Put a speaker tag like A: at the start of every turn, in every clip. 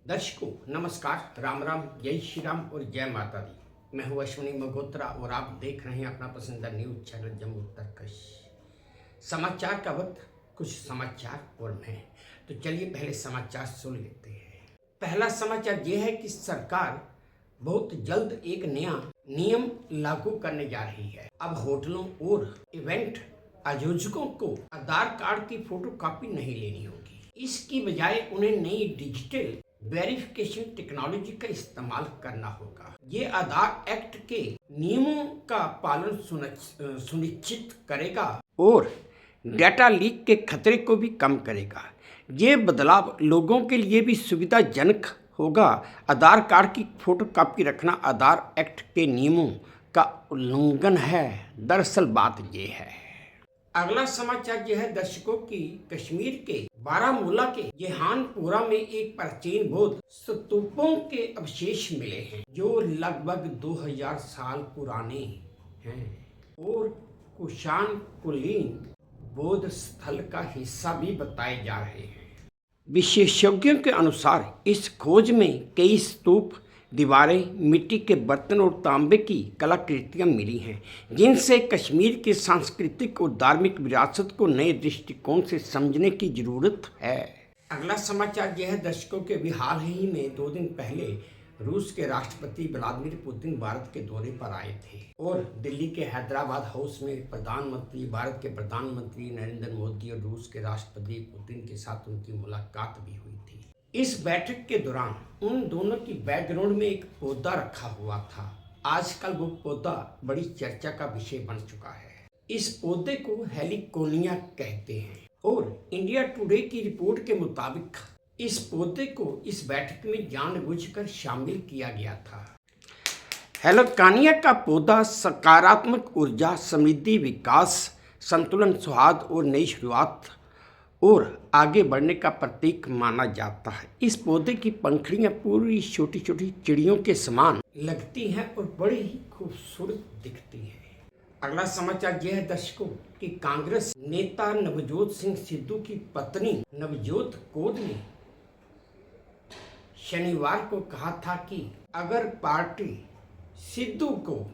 A: दर्शकों नमस्कार, राम राम, जय श्री राम और जय माता दी। मैं हूँ अश्विनी मल्होत्रा और आप देख रहे हैं अपना पसंदीदा न्यूज चैनल जम्मू तर्कश। समाचार का वक्त, कुछ समाचार और मैं। तो चलिए पहले समाचार सुन लेते हैं। पहला समाचार यह है कि सरकार बहुत जल्द एक नया नियम लागू करने जा रही है। अब होटलों और इवेंट आयोजकों को आधार कार्ड की फोटोकॉपी नहीं लेनी होगी। इसकी बजाय उन्हें नई डिजिटल वेरिफिकेशन टेक्नोलॉजी का इस्तेमाल करना होगा। ये आधार एक्ट के नियमों का पालन सुनिश्चित करेगा और डेटा लीक के खतरे को भी कम करेगा। ये बदलाव लोगों के लिए भी सुविधाजनक होगा। आधार कार्ड की फोटोकॉपी रखना आधार एक्ट के नियमों का उल्लंघन है। दरअसल बात यह है। अगला समाचार यह है दर्शकों की कश्मीर के बारामूला के जेहानपुरा में एक प्राचीन बौद्ध स्तूपों के अवशेष मिले हैं जो लगभग 2000 साल पुराने हैं और कुषाण कुलीन बौद्ध स्थल का हिस्सा भी बताए जा रहे हैं। विशेषज्ञों के अनुसार इस खोज में कई स्तूप, दीवारें, मिट्टी के बर्तन और तांबे की कलाकृतियां मिली हैं जिनसे कश्मीर की सांस्कृतिक और धार्मिक विरासत को नए दृष्टिकोण से समझने की जरूरत है। अगला समाचार यह है दर्शकों के भी हाल ही में 2 दिन पहले रूस के राष्ट्रपति व्लादिमीर पुतिन भारत के दौरे पर आए थे और दिल्ली के हैदराबाद हाउस में भारत के प्रधानमंत्री नरेंद्र मोदी और रूस के राष्ट्रपति पुतिन के साथ उनकी मुलाकात भी हुई थी। इस बैठक के दौरान उन दोनों की बैकग्राउंड में एक पौधा रखा हुआ था। आजकल वो पौधा बड़ी चर्चा का विषय बन चुका है। इस पौधे को हेलिकोनिया कहते हैं और इंडिया टुडे की रिपोर्ट के मुताबिक इस पौधे को इस बैठक में जानबूझकर शामिल किया गया था। हेलिकोनिया का पौधा सकारात्मक ऊर्जा, समृद्धि, विकास, संतुलन, सौहार्द और नई शुरुआत और आगे बढ़ने का प्रतीक माना जाता है। इस पौधे की पंखुड़ियां पूरी छोटी छोटी चिड़ियों के समान लगती हैं और बड़ी ही खूबसूरत दिखती हैं। अगला समाचार यह है दर्शकों कि कांग्रेस नेता नवजोत सिंह सिद्धू की पत्नी नवजोत कौर ने शनिवार को कहा था कि अगर पार्टी सिद्धू को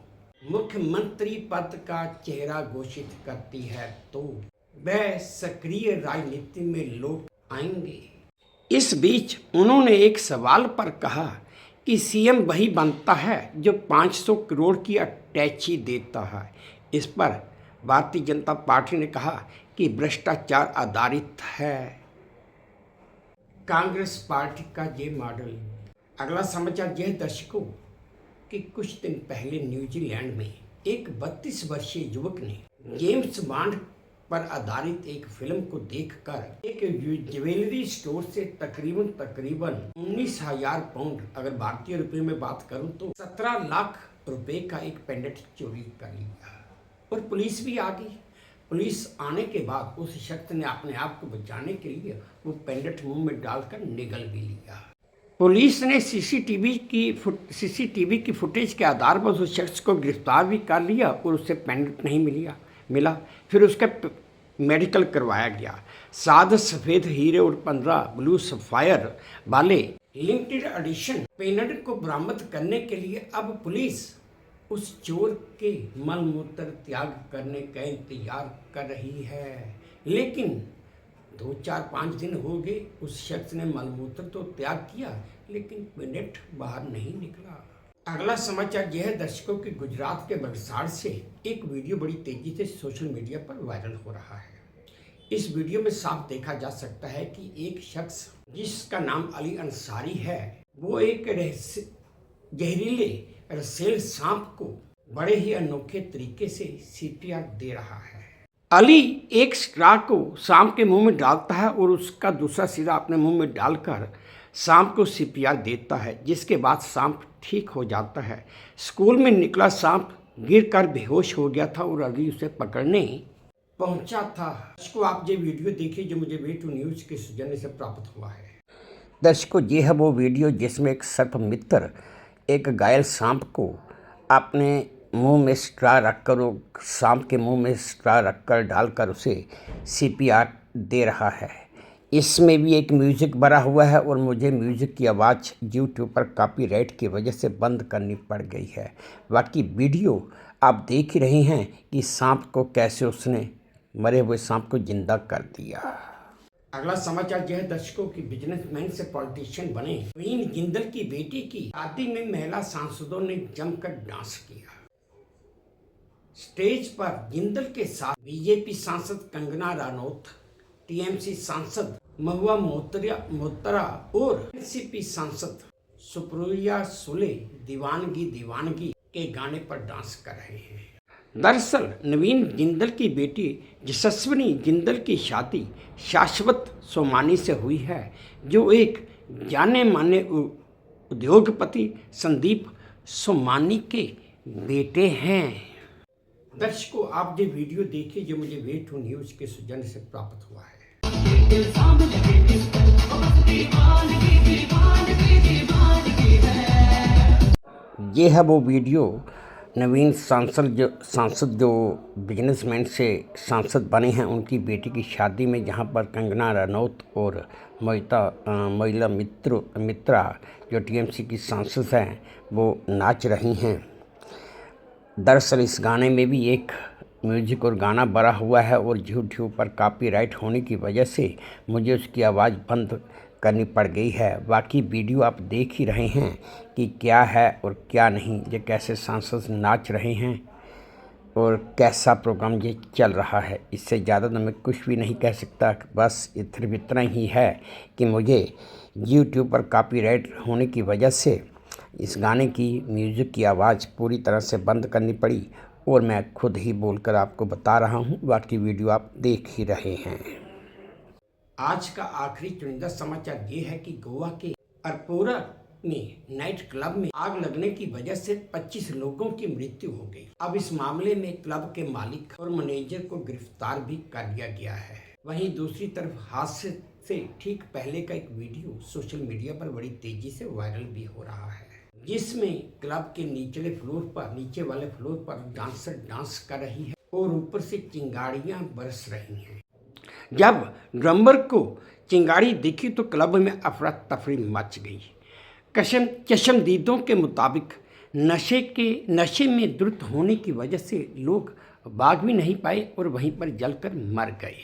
A: मुख्यमंत्री पद का चेहरा घोषित करती है तो वह सक्रिय राजनीति में लौट आएंगे। इस बीच उन्होंने एक सवाल पर कहा कि सीएम वही बनता है जो 500 करोड़ की अटैची देता है। इस पर भारतीय जनता पार्टी ने कहा कि भ्रष्टाचार आधारित है कांग्रेस पार्टी का ये मॉडल। अगला समाचार यह दर्शकों कि कुछ दिन पहले न्यूजीलैंड में एक 32 वर्षीय युवक ने जेम्स बॉन्ड पर आधारित एक फिल्म को देखकर एक ज्वेलरी स्टोर से तकरीबन 19,000 पाउंड, अगर भारतीय रुपए में बात करूं तो 17 लाख रुपए का एक पेंडेंट चोरी कर लिया और पुलिस भी आ गई। पुलिस आने के बाद उस शख्स ने अपने आप को बचाने के लिए वो पेंडेंट मुंह में डालकर निगल भी लिया। पुलिस ने सीसीटीवी की फुटेज के आधार पर उस शख्स को गिरफ्तार भी कर लिया और उससे पेंडेंट नहीं मिला। फिर उसका मेडिकल करवाया गया। 7 सफ़ेद हीरे और 15 ब्लू सफायर वाले लिमिटेड एडिशन पेंडेंट को बरामद करने के लिए अब पुलिस उस चोर के मल मूत्र त्याग करने का इंतजार कर रही है। लेकिन 2-4-5 दिन हो गए, उस शख्स ने मल मूत्र तो त्याग किया लेकिन पेंडेंट बाहर नहीं निकला। अगला समाचार यह है दर्शकों कि गुजरात के वलसाड से एक वीडियो बड़ी तेजी से सोशल मीडिया पर वायरल हो रहा है। इस वीडियो में साफ देखा जा सकता है कि एक शख्स जिसका नाम अली अंसारी है वो एक जहरीले रसेल सांप को बड़े ही अनोखे तरीके से सीपीआर दे रहा है। अली एक स्ट्रा को सांप के मुंह में डालता है और उसका दूसरा सिरा अपने मुंह में डालकर सांप को सीपीआर देता है, जिसके बाद सांप ठीक हो जाता है। स्कूल में निकला सांप गिरकर बेहोश हो गया था और अली उसे पकड़ने पहुंचा था। दर्शकों आप ये वीडियो देखिए जो मुझे वे टू न्यूज़ के सौजन्य से प्राप्त हुआ है। दर्शकों ये है वो वीडियो जिसमें एक सर्प मित्र एक घायल सांप को अपने मुंह में स्ट्रा रखकर और सांप के मुंह में स्ट्रा रखकर डालकर उसे सीपीआर दे रहा है। इसमें भी एक म्यूज़िक भरा हुआ है और मुझे म्यूज़िक की आवाज़ यूट्यूब पर कॉपीराइट की वजह से बंद करनी पड़ गई है। बाकी वीडियो आप देख ही रहे हैं कि सांप को कैसे उसने मरे हुए सांप को जिंदा कर दिया। अगला समाचार यह है दर्शकों की बिजनेसमैन से पॉलिटिशियन बने नवीन जिंदल की बेटी की शादी में महिला सांसदों ने जमकर डांस किया। स्टेज पर जिंदल के साथ बीजेपी सांसद कंगना रनौत, टीएमसी सांसद महुआ मोत्रा और एनसीपी सांसद सुप्रिया सुले दीवानगी दीवानगी के गाने पर डांस कर रहे हैं। दरअसल नवीन जिंदल की बेटी यशस्विनी जिंदल की शादी शाश्वत सोमानी से हुई है, जो एक जाने माने उद्योगपति संदीप सोमानी के बेटे हैं। दर्शकों, आप ये वीडियो देखिए जो मुझे वे2 न्यूज़ के सौजन्य से प्राप्त हुआ है। ये है वो वीडियो नवीन सांसद जो बिजनेसमैन से सांसद बने हैं उनकी बेटी की शादी में, जहां पर कंगना रनौत और महिला मित्रा जो टीएमसी की सांसद हैं वो नाच रही हैं। दरअसल इस गाने में भी एक म्यूजिक और गाना भरा हुआ है और यूट्यूब पर कॉपीराइट होने की वजह से मुझे उसकी आवाज़ बंद करनी पड़ गई है। बाकी वीडियो आप देख ही रहे हैं कि क्या है और क्या नहीं, ये कैसे सांसद नाच रहे हैं और कैसा प्रोग्राम ये चल रहा है। इससे ज़्यादा तो मैं कुछ भी नहीं कह सकता, बस इतना ही है कि मुझे यूट्यूब पर कॉपीराइट होने की वजह से इस गाने की म्यूज़िक की आवाज़ पूरी तरह से बंद करनी पड़ी और मैं खुद ही बोलकर आपको बता रहा हूँ। बाकी वीडियो आप देख ही रहे हैं। आज का आखिरी चुनिंदा समाचार ये है कि गोवा के अरपोरा में नाइट क्लब में आग लगने की वजह से 25 लोगों की मृत्यु हो गई। अब इस मामले में क्लब के मालिक और मैनेजर को गिरफ्तार भी कर लिया गया है। वहीं दूसरी तरफ हादसे से ठीक पहले का एक वीडियो सोशल मीडिया पर बड़ी तेजी से वायरल भी हो रहा है, जिसमें क्लब के नीचे वाले फ्लोर पर डांसर डांस कर रही है और ऊपर से चिंगारियां बरस रही हैं। जब ड्रमर को चिंगारी दिखी तो क्लब में अफरा तफरी मच गई। चश्मदीदों के मुताबिक नशे में धुत होने की वजह से लोग भाग भी नहीं पाए और वहीं पर जलकर मर गए।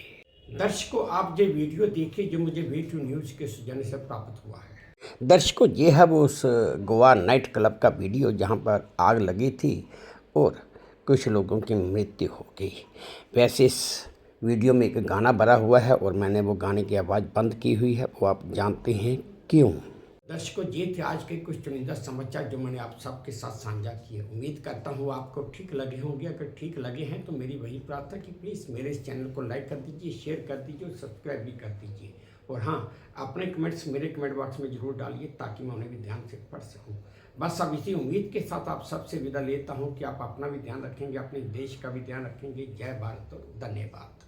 A: दर्शकों, आप ये वीडियो देखिए जो मुझे वे2 न्यूज़ के सौजन्य से प्राप्त हुआ है। दर्शकों, ये है वो उस गोवा नाइट क्लब का वीडियो जहाँ पर आग लगी थी और कुछ लोगों की मृत्यु हो गई। वैसे इस वीडियो में एक गाना भरा हुआ है और मैंने वो गाने की आवाज़ बंद की हुई है, वो आप जानते हैं क्यों। दर्शकों, ये थे आज के कुछ चुनिंदा समाचार जो मैंने आप सबके साथ साझा किए। उम्मीद करता हूँ आपको ठीक लगे होंगे। अगर ठीक लगे हैं तो मेरी वही प्रार्थना कि प्लीज़ मेरे इस चैनल को लाइक कर दीजिए, शेयर कर दीजिए और सब्सक्राइब भी कर दीजिए। और हाँ, अपने कमेंट्स मेरे कमेंट बॉक्स में ज़रूर डालिए ताकि मैं उन्हें भी ध्यान से पढ़ सकूँ। बस अब इसी उम्मीद के साथ आप सबसे विदा लेता हूँ कि आप अपना भी ध्यान रखेंगे, अपने देश का भी ध्यान रखेंगे। जय भारत और धन्यवाद।